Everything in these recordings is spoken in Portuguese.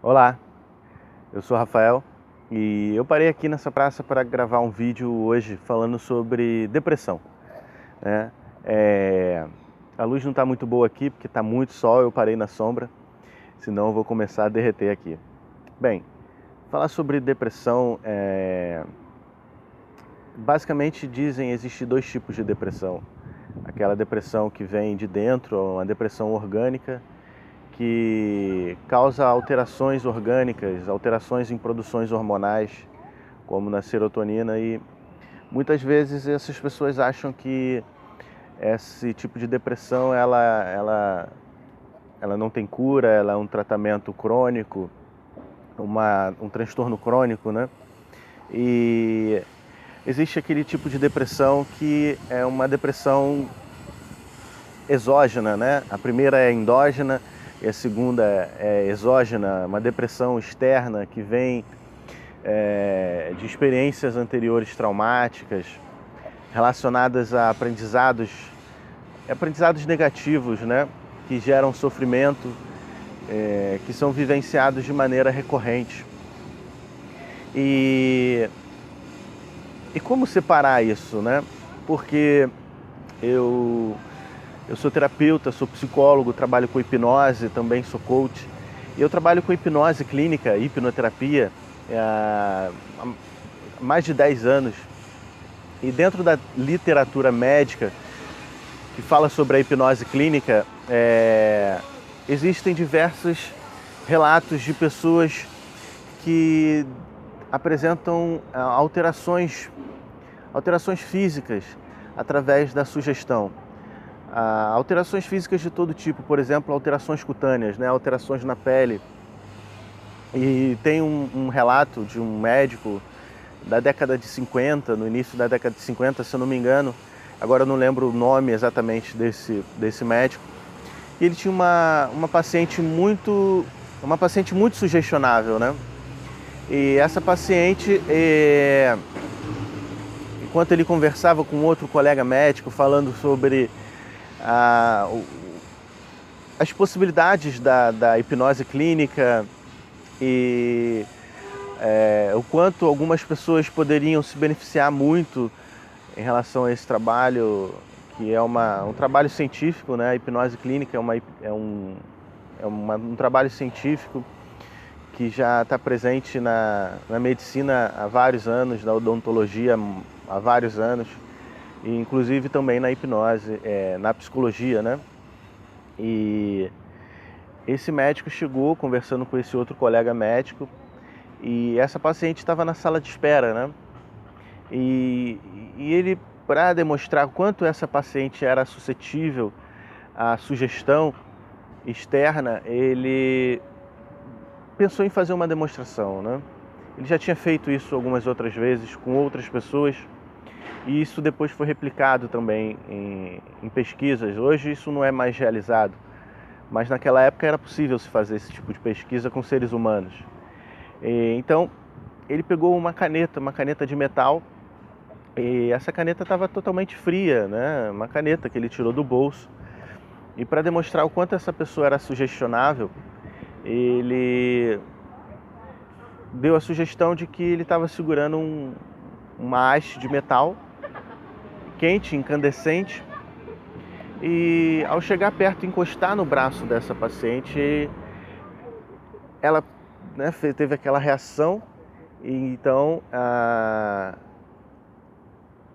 Olá, eu sou Rafael e eu parei aqui nessa praça para gravar um vídeo hoje falando sobre depressão, né? A luz não está muito boa aqui porque está muito sol, eu parei na sombra, senão eu vou começar a derreter aqui. Bem, falar sobre depressão, basicamente dizem existir dois tipos de depressão. Aquela depressão que vem de dentro, uma depressão orgânica, que causa alterações orgânicas, alterações em produções hormonais, como na serotonina, e muitas vezes essas pessoas acham que esse tipo de depressão ela não tem cura, ela é um tratamento crônico, um transtorno crônico, né? E existe aquele tipo de depressão que é uma depressão exógena, né? A primeira é endógena e a segunda é exógena, uma depressão externa que vem de experiências anteriores traumáticas relacionadas a aprendizados negativos, né? Que geram sofrimento, que são vivenciados de maneira recorrente. E como separar isso, né? Porque eu sou terapeuta, sou psicólogo, trabalho com hipnose, também sou coach. E eu trabalho com hipnose clínica, hipnoterapia, há mais de 10 anos. E dentro da literatura médica que fala sobre a hipnose clínica, existem diversos relatos de pessoas que apresentam alterações físicas através da sugestão. Alterações físicas de todo tipo, por exemplo, alterações cutâneas, né? Alterações na pele. E tem um relato de um médico da década de 50, no início da década de 50, se eu não me engano, agora eu não lembro o nome exatamente desse médico, e ele tinha uma paciente muito sugestionável, né? E essa paciente, enquanto ele conversava com outro colega médico falando sobre as possibilidades da hipnose clínica e o quanto algumas pessoas poderiam se beneficiar muito em relação a esse trabalho, que é um trabalho científico, né? A hipnose clínica um trabalho científico que já está presente na medicina há vários anos, na odontologia há vários anos, e inclusive também na hipnose, na psicologia, né? E esse médico chegou conversando com esse outro colega médico, e essa paciente estava na sala de espera, né? E ele, para demonstrar quanto essa paciente era suscetível à sugestão externa, ele pensou em fazer uma demonstração, né? Ele já tinha feito isso algumas outras vezes com outras pessoas, e isso depois foi replicado também em pesquisas. Hoje isso não é mais realizado, mas naquela época era possível se fazer esse tipo de pesquisa com seres humanos. Então ele pegou uma caneta de metal, e essa caneta estava totalmente fria, né? Uma caneta que ele tirou do bolso. E para demonstrar o quanto essa pessoa era sugestionável, ele deu a sugestão de que ele estava segurando uma haste de metal quente, incandescente, e ao chegar perto, encostar no braço dessa paciente, ela, né, teve aquela reação, e então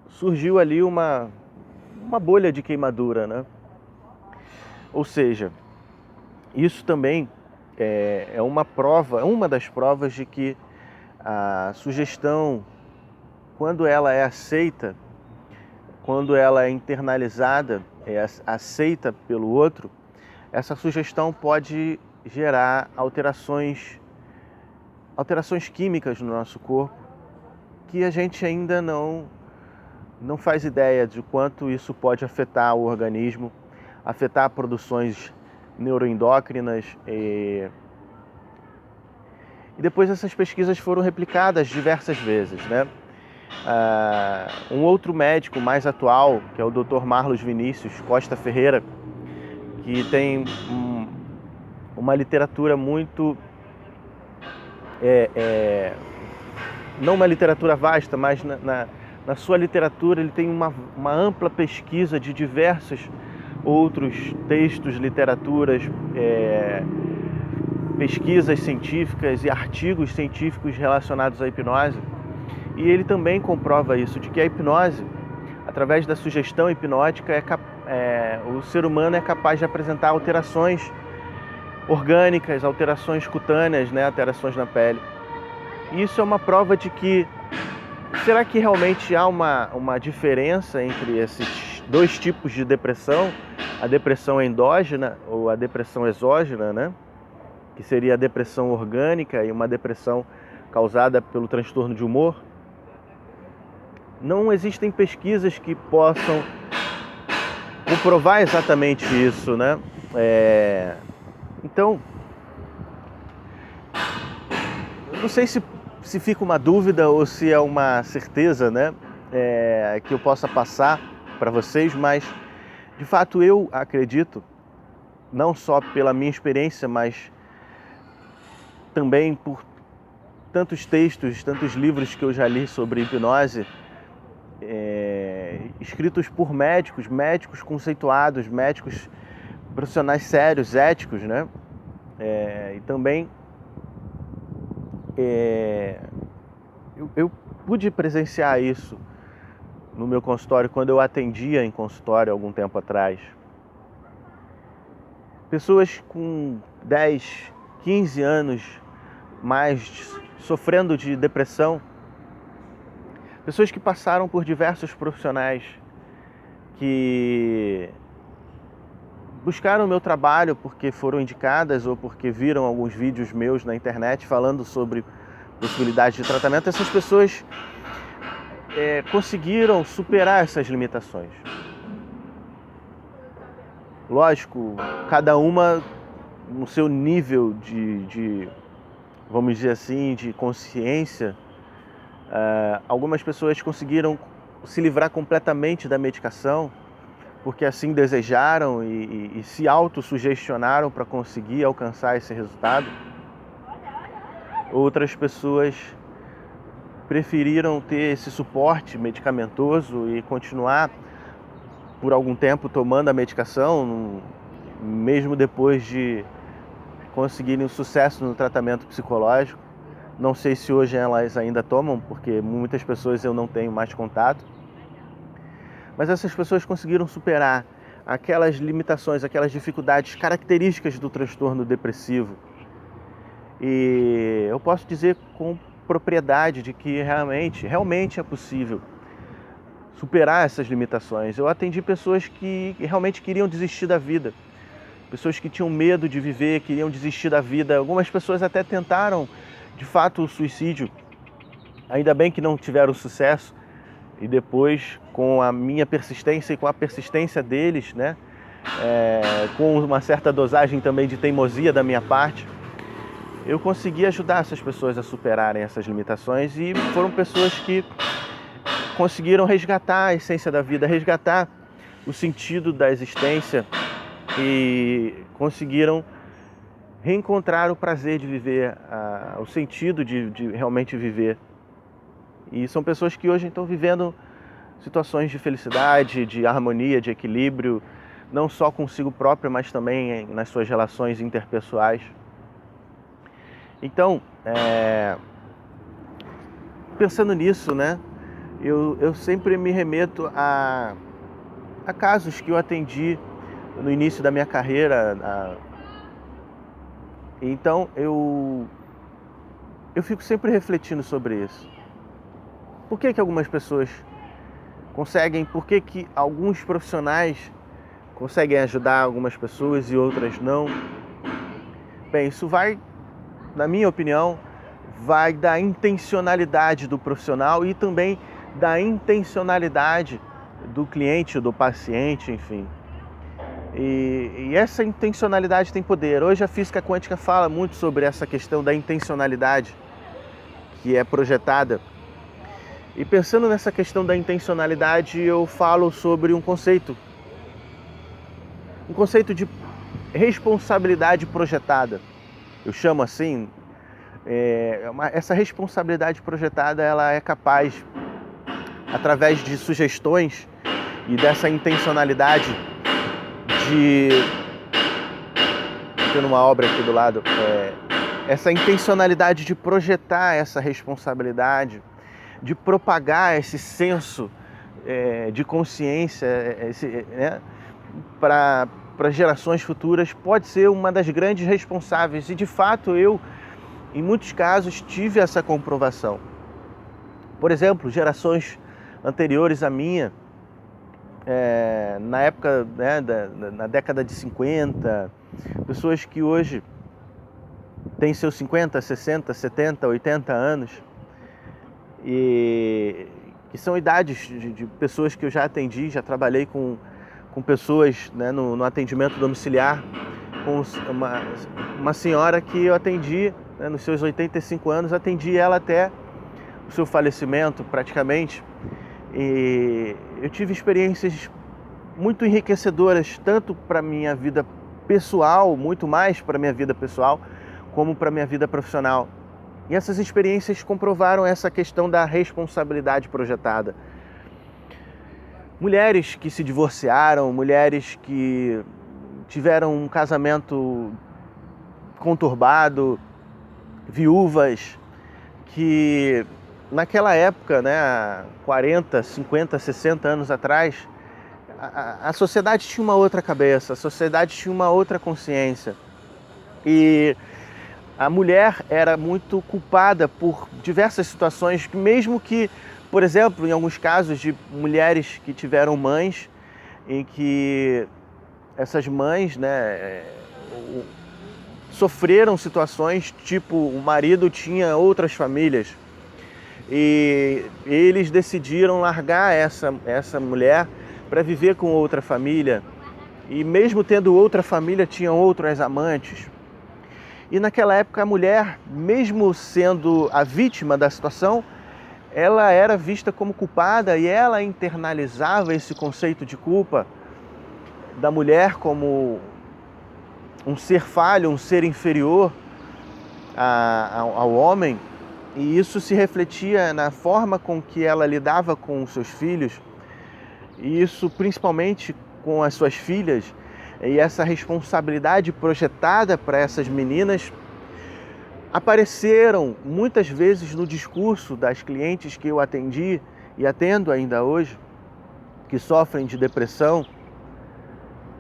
surgiu ali uma bolha de queimadura, né? Ou seja, isso também é uma das provas de que a sugestão, quando ela é aceita, quando ela é internalizada, é aceita pelo outro, essa sugestão pode gerar alterações químicas no nosso corpo que a gente ainda não faz ideia de quanto isso pode afetar o organismo, afetar produções neuroendócrinas, e depois essas pesquisas foram replicadas diversas vezes, né? Um outro médico mais atual, que é o Dr. Marlos Vinícius Costa Ferreira, que tem uma literatura muito não uma literatura vasta, mas na sua literatura ele tem uma ampla pesquisa de diversos outros textos, literaturas, pesquisas científicas e artigos científicos relacionados à hipnose. E ele também comprova isso, de que a hipnose, através da sugestão hipnótica, o ser humano é capaz de apresentar alterações orgânicas, alterações cutâneas, né, alterações na pele. E isso é uma prova de que, será que realmente há uma diferença entre esses dois tipos de depressão? A depressão endógena ou a depressão exógena, né? Que seria a depressão orgânica e uma depressão causada pelo transtorno de humor. Não existem pesquisas que possam comprovar exatamente isso, né? Então, não sei se fica uma dúvida ou se é uma certeza, né? Que eu possa passar para vocês, mas de fato eu acredito, não só pela minha experiência, mas também por tantos textos, tantos livros que eu já li sobre hipnose, escritos por médicos conceituados, médicos profissionais sérios, éticos, né? E também eu pude presenciar isso no meu consultório, quando eu atendia em consultório algum tempo atrás. Pessoas com 10, 15 anos mais sofrendo de depressão, pessoas que passaram por diversos profissionais que buscaram o meu trabalho porque foram indicadas ou porque viram alguns vídeos meus na internet falando sobre possibilidade de tratamento. Essas pessoas conseguiram superar essas limitações. Lógico, cada uma no seu nível de vamos dizer assim, de consciência. Algumas pessoas conseguiram se livrar completamente da medicação, porque assim desejaram e se autossugestionaram para conseguir alcançar esse resultado. Outras pessoas preferiram ter esse suporte medicamentoso e continuar por algum tempo tomando a medicação, mesmo depois de conseguirem um sucesso no tratamento psicológico. Não sei se hoje elas ainda tomam, porque muitas pessoas eu não tenho mais contato. Mas essas pessoas conseguiram superar aquelas limitações, aquelas dificuldades características do transtorno depressivo. E eu posso dizer com propriedade de que realmente é possível superar essas limitações. Eu atendi pessoas que realmente queriam desistir da vida, pessoas que tinham medo de viver, queriam desistir da vida. Algumas pessoas até tentaram, de fato, o suicídio. Ainda bem que não tiveram sucesso. E depois, com a minha persistência e com a persistência deles, né, com uma certa dosagem também de teimosia da minha parte, eu consegui ajudar essas pessoas a superarem essas limitações. E foram pessoas que conseguiram resgatar a essência da vida, resgatar o sentido da existência e conseguiram reencontrar o prazer de viver, o sentido de realmente viver. E são pessoas que hoje estão vivendo situações de felicidade, de harmonia, de equilíbrio, não só consigo própria, mas também nas suas relações interpessoais. Então, pensando nisso, né, eu sempre me remeto a casos que eu atendi no início da minha carreira. Então, eu fico sempre refletindo sobre isso. Por que algumas pessoas conseguem, por que alguns profissionais conseguem ajudar algumas pessoas e outras não? Bem, isso vai, na minha opinião, vai da intencionalidade do profissional e também da intencionalidade do cliente, do paciente, enfim. E essa intencionalidade tem poder. Hoje a física quântica fala muito sobre essa questão da intencionalidade que é projetada. E pensando nessa questão da intencionalidade, eu falo sobre um conceito de responsabilidade projetada. Eu chamo assim, Essa responsabilidade projetada, ela é capaz, através de sugestões e dessa intencionalidade de... Tendo uma obra aqui do lado, essa intencionalidade de projetar essa responsabilidade, de propagar esse senso de consciência para gerações futuras, pode ser uma das grandes responsáveis. E de fato eu, em muitos casos, tive essa comprovação. Por exemplo, gerações anteriores à minha, na época, na década de 50, pessoas que hoje têm seus 50, 60, 70, 80 anos, e que são idades de pessoas que eu já atendi, já trabalhei com pessoas, né, no atendimento domiciliar, com uma senhora que eu atendi, né, nos seus 85 anos, atendi ela até o seu falecimento praticamente, e eu tive experiências muito enriquecedoras, tanto para a minha vida pessoal, muito mais para a minha vida pessoal, como para a minha vida profissional. E essas experiências comprovaram essa questão da responsabilidade projetada. Mulheres que se divorciaram, mulheres que tiveram um casamento conturbado, viúvas, que naquela época, né, 40, 50, 60 anos atrás, a sociedade tinha uma outra cabeça, a sociedade tinha uma outra consciência. E a mulher era muito culpada por diversas situações, mesmo que, por exemplo, em alguns casos de mulheres que tiveram mães, em que essas mães, né, sofreram situações tipo o marido tinha outras famílias e eles decidiram largar essa mulher para viver com outra família, e mesmo tendo outra família tinham outras amantes. E naquela época a mulher, mesmo sendo a vítima da situação, ela era vista como culpada e ela internalizava esse conceito de culpa da mulher como um ser falho, um ser inferior ao homem. E isso se refletia na forma com que ela lidava com os seus filhos, e isso principalmente com as suas filhas. E essa responsabilidade projetada para essas meninas apareceram muitas vezes no discurso das clientes que eu atendi e atendo ainda hoje, que sofrem de depressão.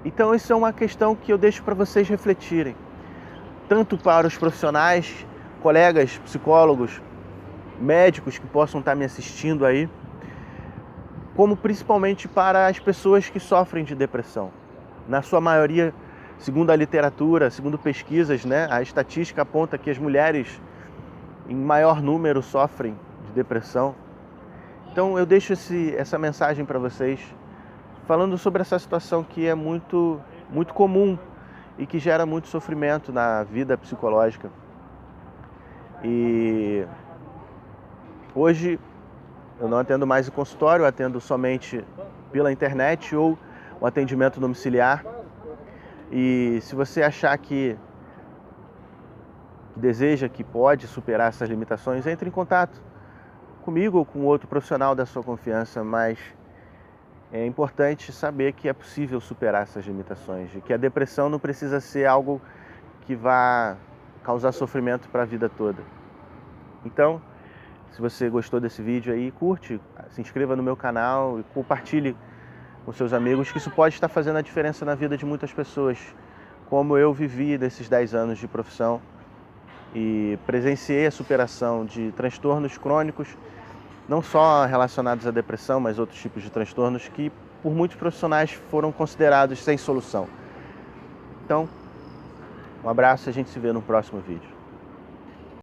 Então isso é uma questão que eu deixo para vocês refletirem, tanto para os profissionais, colegas, psicólogos, médicos que possam estar me assistindo aí, como principalmente para as pessoas que sofrem de depressão. Na sua maioria, segundo a literatura, segundo pesquisas, né, a estatística aponta que as mulheres em maior número sofrem de depressão. Então eu deixo essa mensagem para vocês, falando sobre essa situação que é muito, muito comum e que gera muito sofrimento na vida psicológica. E hoje eu não atendo mais em consultório, eu atendo somente pela internet ou o atendimento domiciliar. E se você achar que deseja, que pode superar essas limitações, entre em contato comigo ou com outro profissional da sua confiança, mas é importante saber que é possível superar essas limitações e que a depressão não precisa ser algo que vá causar sofrimento para a vida toda. Então, se você gostou desse vídeo aí, curte, se inscreva no meu canal e compartilhe com seus amigos, que isso pode estar fazendo a diferença na vida de muitas pessoas, como eu vivi nesses 10 anos de profissão e presenciei a superação de transtornos crônicos, não só relacionados à depressão, mas outros tipos de transtornos que por muitos profissionais foram considerados sem solução. Então, um abraço e a gente se vê no próximo vídeo.